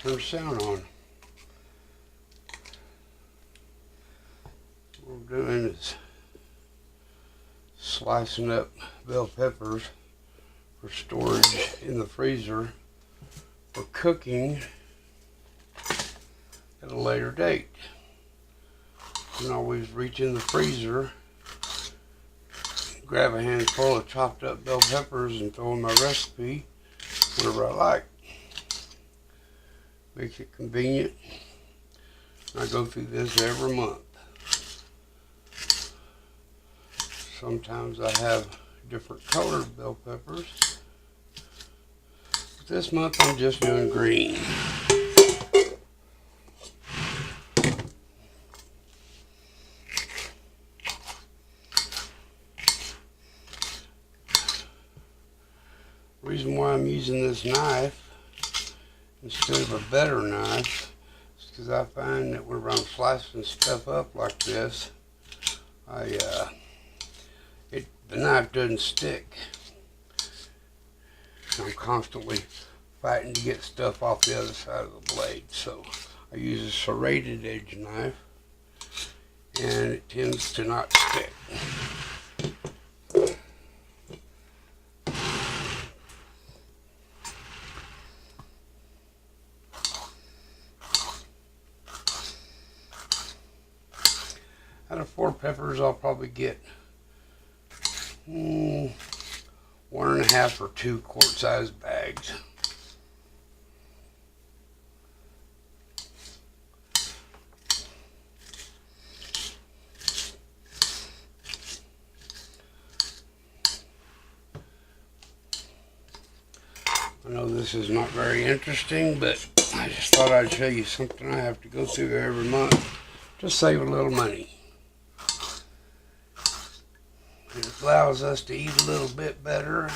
turn the sound on. What we're doing is slicing up bell peppers for storage in the freezer for cooking at a later date. You can always reach in the freezer, grab a handful of chopped up bell peppers and throw in my recipe whenever I like. Makes it convenient. I go through this every month. Sometimes I have different colored bell peppers. But this month I'm just doing green. The reason why I'm using this knife instead of a better knife is because I find that whenever I'm slicing stuff up like this, the knife doesn't stick. I'm constantly fighting to get stuff off the other side of the blade, so I use a serrated edge knife, and it tends to not stick. Out of 4 peppers, I'll probably get 1.5 or 2 quart-sized bags. I know this is not very interesting, but I just thought I'd show you something I have to go through every month to save a little money. It allows us to eat a little bit better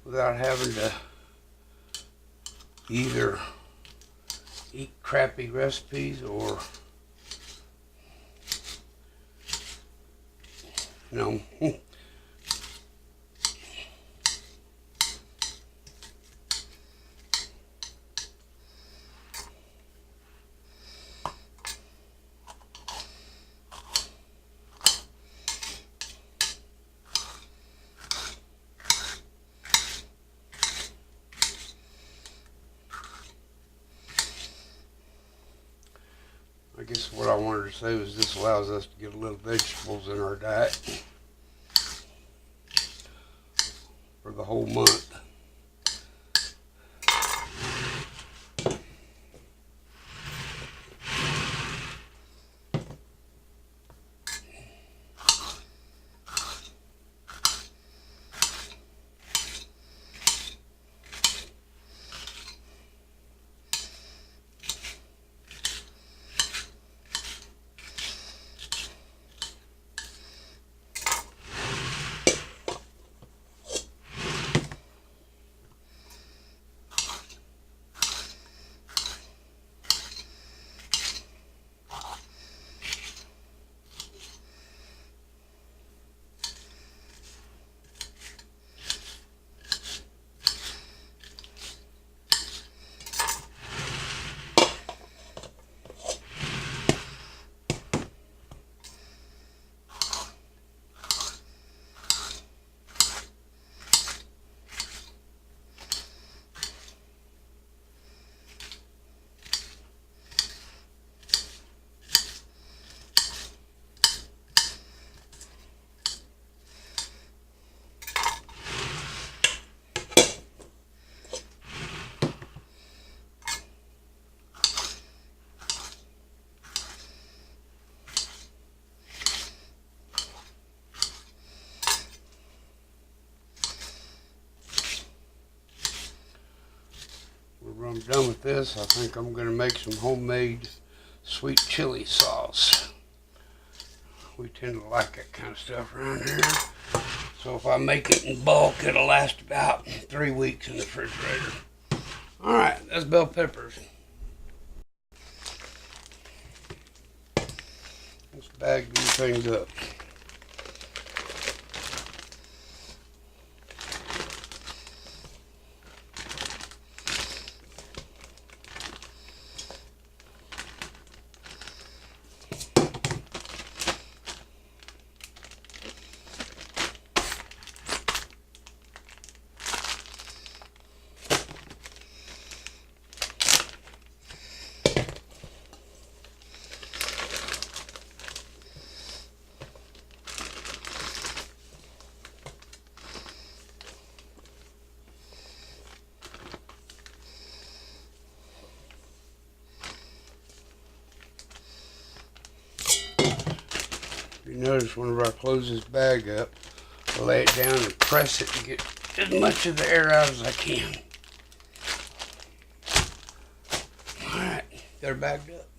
without having to either eat crappy recipes or, you know, I guess what I wanted to say was this allows us to get a little vegetables in our diet for the whole month. When I'm done with this, I think I'm going to make some homemade sweet chili sauce. We tend to like that kind of stuff around here. So if I make it in bulk, it'll last about 3 weeks in the refrigerator. Alright, that's bell peppers. Let's bag these things up. you notice whenever I close this bag up, I lay it down and press it to get as much of the air out as I can. Alright, got her bagged up.